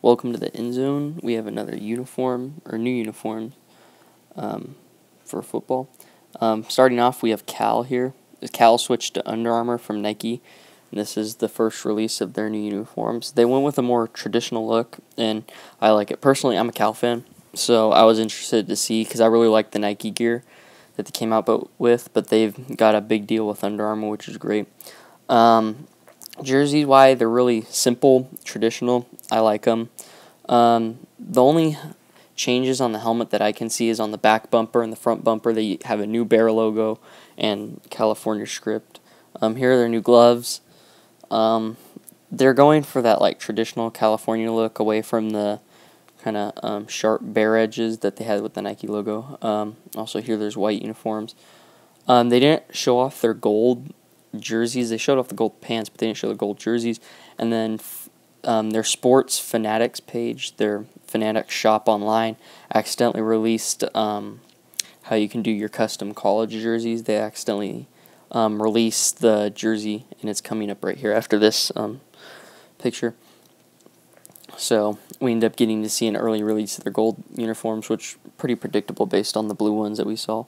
Welcome to the Endzone. We have another uniform, or new uniform, for football. Starting off, we have Cal here. Cal switched to Under Armour from Nike, and this is the first release of their new uniforms. They went with a more traditional look, and I like it. Personally, I'm a Cal fan, so I was interested to see, because I really like the Nike gear that they came out with, but they've got a big deal with Under Armour, which is great. Jerseys, why they're really simple, traditional. I like them. The only changes on the helmet that I can see is on the back bumper and the front bumper. They have a new Bear logo and California script. Here are their new gloves. They're going for that like traditional California look, away from the kind of sharp bear edges that they had with the Nike logo. Also here there's white uniforms. They didn't show off their gold jerseys. They showed off the gold pants, but they didn't show the gold jerseys. And then their Sports Fanatics page, their Fanatics shop online, accidentally released how you can do your custom college jerseys. They accidentally released the jersey, and it's coming up right here after this picture. So we end up getting to see an early release of their gold uniforms, which pretty predictable based on the blue ones that we saw.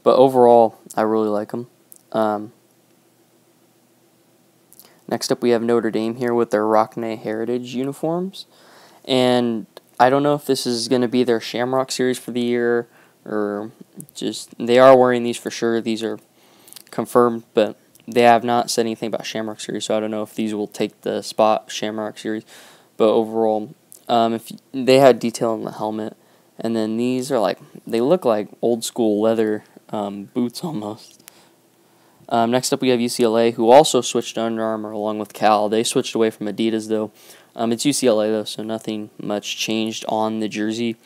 But overall, I really like them. Next up, we have Notre Dame here with their Rockne Heritage uniforms. And I don't know if this is going to be their Shamrock series for the year, or just, they are wearing these for sure. These are confirmed, but they have not said anything about Shamrock series, so I don't know if these will take the spot Shamrock series. But overall, if they had detail on the helmet, and then these are like, they look like old school leather boots almost. Next up, we have UCLA, who also switched to Under Armour along with Cal. They switched away from Adidas, though. It's UCLA, though, so nothing much changed on the jersey.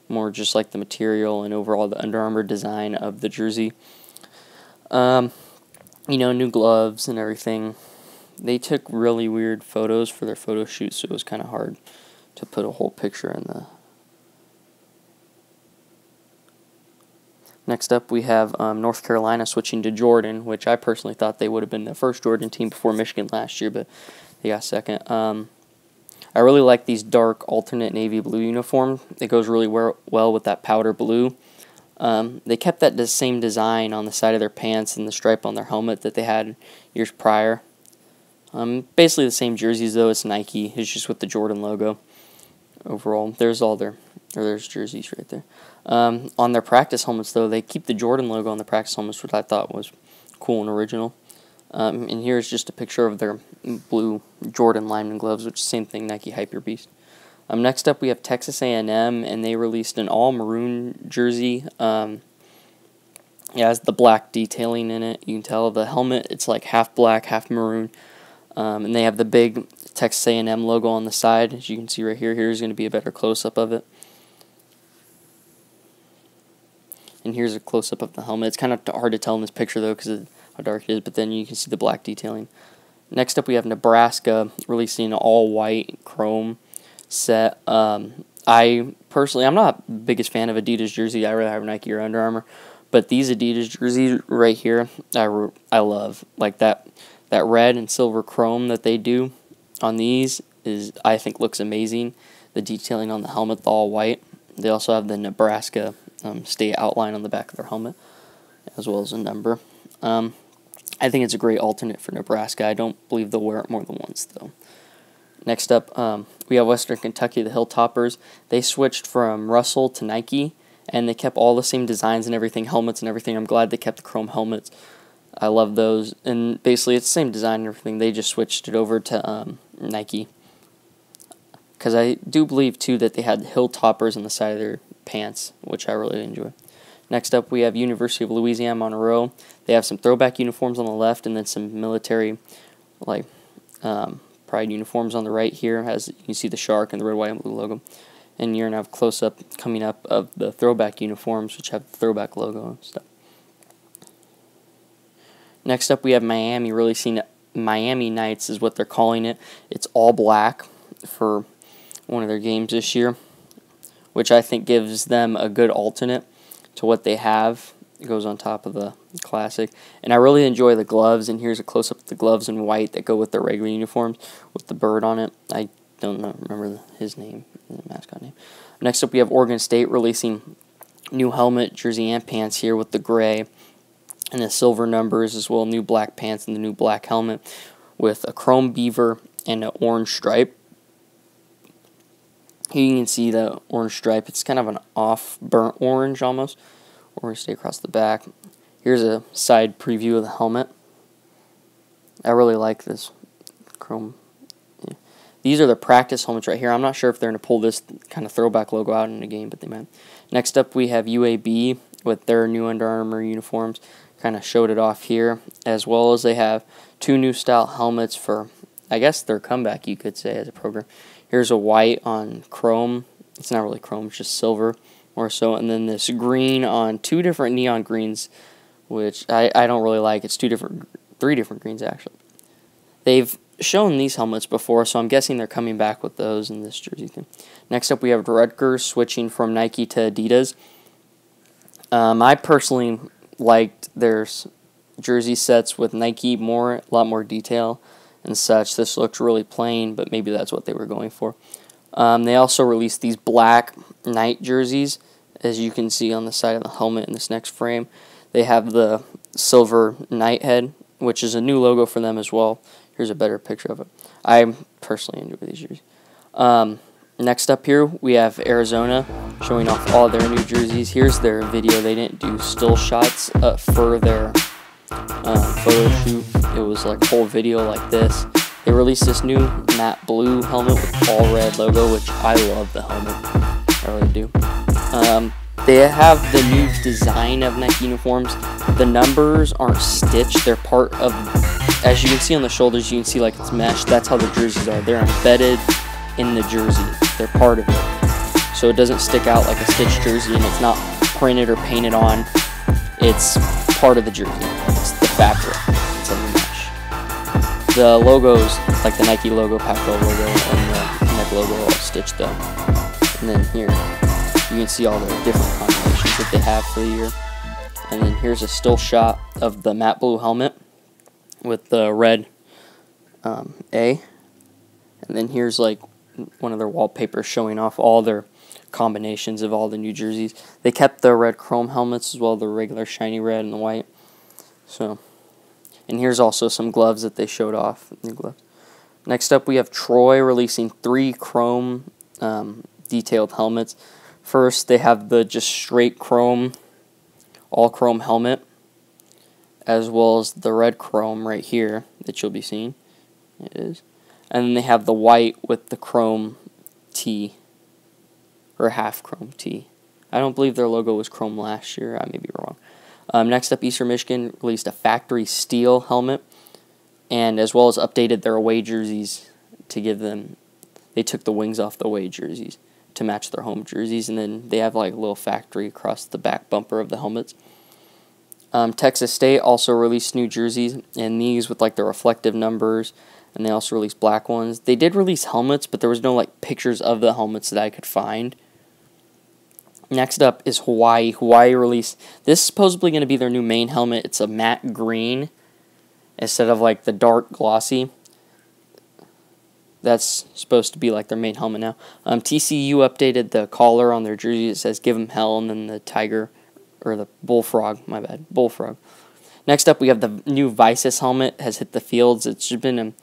More just like the material and overall the Under Armour design of the jersey. New gloves and everything. They took really weird photos for their photo shoot, so it was kind of hard to put a whole picture in the... Next up, we have North Carolina switching to Jordan, which I personally thought they would have been the first Jordan team before Michigan last year, but they got second. I really like these dark alternate navy blue uniform. It goes really well with that powder blue. They kept that same design on the side of their pants and the stripe on their helmet that they had years prior. Basically the same jerseys, though. It's Nike. It's just with the Jordan logo. Overall, there's jerseys right there. On their practice helmets, though, they keep the Jordan logo on the practice helmets, which I thought was cool and original. And here's just a picture of their blue Jordan lineman gloves, which is the same thing, Nike Hype Your Beast. Next up, we have Texas A&M, and they released an all-maroon jersey. It has the black detailing in it. You can tell the helmet, it's like half black, half maroon. And they have the big Texas A&M logo on the side, as you can see right here. Here's going to be a better close-up of it. And here's a close-up of the helmet. It's kind of hard to tell in this picture, though, because of how dark it is, but then you can see the black detailing. Next up, we have Nebraska releasing an all-white chrome set. I'm not the biggest fan of Adidas jersey. I rather have Nike or Under Armour. But these Adidas jerseys right here, I love. Like that red and silver chrome that they do on these I think looks amazing. The detailing on the helmet, the all white. They also have the Nebraska state outline on the back of their helmet, as well as a number. I think it's a great alternate for Nebraska. I don't believe they'll wear it more than once, though. Next up, we have Western Kentucky, the Hilltoppers. They switched from Russell to Nike, and they kept all the same designs and everything, helmets and everything. I'm glad they kept the chrome helmets. I love those. And basically, it's the same design and everything. They just switched it over to Nike. Because I do believe, too, that they had Hilltoppers on the side of their pants, which I really enjoy. Next up, we have University of Louisiana Monroe. They have some throwback uniforms on the left, and then some military, like, pride uniforms on the right here. As you can see the shark and the red, white, and blue logo. And you're going to have a close-up coming up of the throwback uniforms, which have the throwback logo and stuff. Next up, we have Miami releasing Miami Nights, is what they're calling it. It's all black for one of their games this year, which I think gives them a good alternate to what they have. It goes on top of the classic. And I really enjoy the gloves, and here's a close-up of the gloves in white that go with their regular uniforms with the bird on it. I don't remember his name, the mascot name. Next up, we have Oregon State releasing new helmet, jersey, and pants here with the gray and the silver numbers, as well new black pants and the new black helmet with a chrome beaver and an orange stripe. Here you can see the orange stripe. It's kind of an off burnt orange almost. Orange State across the back. Here's a side preview of the helmet. I really like this chrome. Yeah. These are the practice helmets right here. I'm not sure if they're going to pull this kind of throwback logo out in the game, but they might. Next up, we have UAB with their new Under Armour uniforms. Kind of showed it off here, as well as they have 2 new style helmets for, I guess, their comeback, you could say, as a program. Here's a white on chrome. It's not really chrome, it's just silver or so. And then this green on 2 different neon greens, which I don't really like. It's 3 different greens, actually. They've shown these helmets before, so I'm guessing they're coming back with those in this jersey thing. Next up, we have Rutgers switching from Nike to Adidas. I personally liked their jersey sets with Nike a lot more detail and such. This looks really plain, but maybe that's what they were going for. They also released these black Knight jerseys, as you can see on the side of the helmet in this next frame. They have the silver Knight head, which is a new logo for them as well. Here's a better picture of it. I personally enjoy these jerseys. Next up here, we have Arizona showing off all their new jerseys. Here's their video. They didn't do still shots for their photo shoot. It was like a whole video like this. They released this new matte blue helmet with all red logo, which I love the helmet. I really do. They have the new design of Nike uniforms. The numbers aren't stitched. They're part of, as you can see on the shoulders, you can see like it's mesh. That's how the jerseys are. They're embedded in the jersey. They're part of it. So it doesn't stick out like a stitched jersey, and it's not printed or painted on. It's part of the jersey. It's the fabric. It's in the mesh. The logos, like the Nike logo, Pac-12 logo, and the neck logo are all stitched up. And then here, you can see all the different combinations that they have for the year. And then here's a still shot of the matte blue helmet with the red A. And then here's like one of their wallpapers showing off all their combinations of all the new jerseys. They kept the red chrome helmets as well, the regular shiny red and the white. So, and here's also some gloves that they showed off. New gloves. Next up, we have Troy releasing 3 chrome detailed helmets. First, they have the just straight chrome, all chrome helmet, as well as the red chrome right here that you'll be seeing. It is. And then they have the white with the chrome T, or half chrome T. I don't believe their logo was chrome last year. I may be wrong. Next up, Eastern Michigan released a factory steel helmet, and as well as updated their away jerseys to give them. They took the wings off the away jerseys to match their home jerseys, and then they have like a little factory across the back bumper of the helmets. Texas State also released new jerseys, and these with like the reflective numbers, and they also released black ones. They did release helmets, but there was no like pictures of the helmets that I could find. Next up is Hawaii. Hawaii released, this is supposedly going to be their new main helmet. It's a matte green instead of like the dark glossy. That's supposed to be like their main helmet now. TCU updated the collar on their jersey. It says "Give 'em hell," and then the tiger, or the bullfrog. My bad, bullfrog. Next up, we have the new Visus helmet has hit the fields. It's been in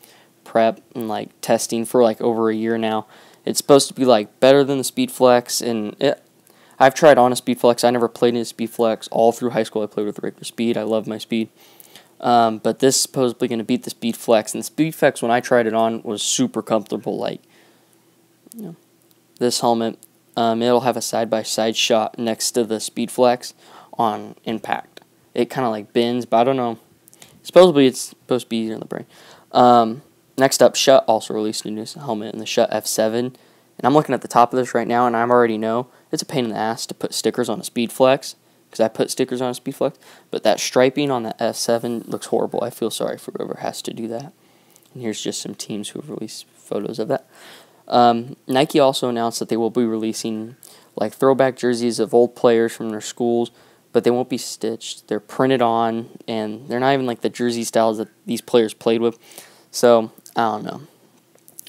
prep and like testing for like over a year now. It's supposed to be like better than the Speedflex, and I've tried on a Speedflex. I never played in a Speedflex. All through high school, I played with regular speed. I love my speed. But this is supposedly going to beat the Speedflex. And the Speedflex, when I tried it on, was super comfortable. Like, you know, this helmet, it'll have a side-by-side shot next to the Speedflex on impact. It kind of like bends, but I don't know. Supposedly, it's supposed to be easier on the brain. Next up, Schutt also released a new helmet in the Schutt F7. And I'm looking at the top of this right now, and I already know it's a pain in the ass to put stickers on a Speedflex, because I put stickers on a Speedflex, but that striping on the F7 looks horrible. I feel sorry for whoever has to do that. And here's just some teams who have released photos of that. Nike also announced that they will be releasing like throwback jerseys of old players from their schools, but they won't be stitched. They're printed on, and they're not even like the jersey styles that these players played with. So, I don't know.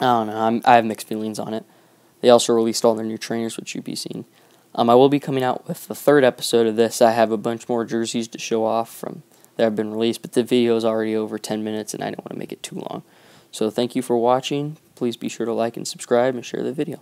I don't know. I have mixed feelings on it. They also released all their new trainers, which you'll be seeing. I will be coming out with the third episode of this. I have a bunch more jerseys to show off from that have been released, but the video is already over 10 minutes, and I don't want to make it too long. So thank you for watching. Please be sure to like and subscribe and share the video.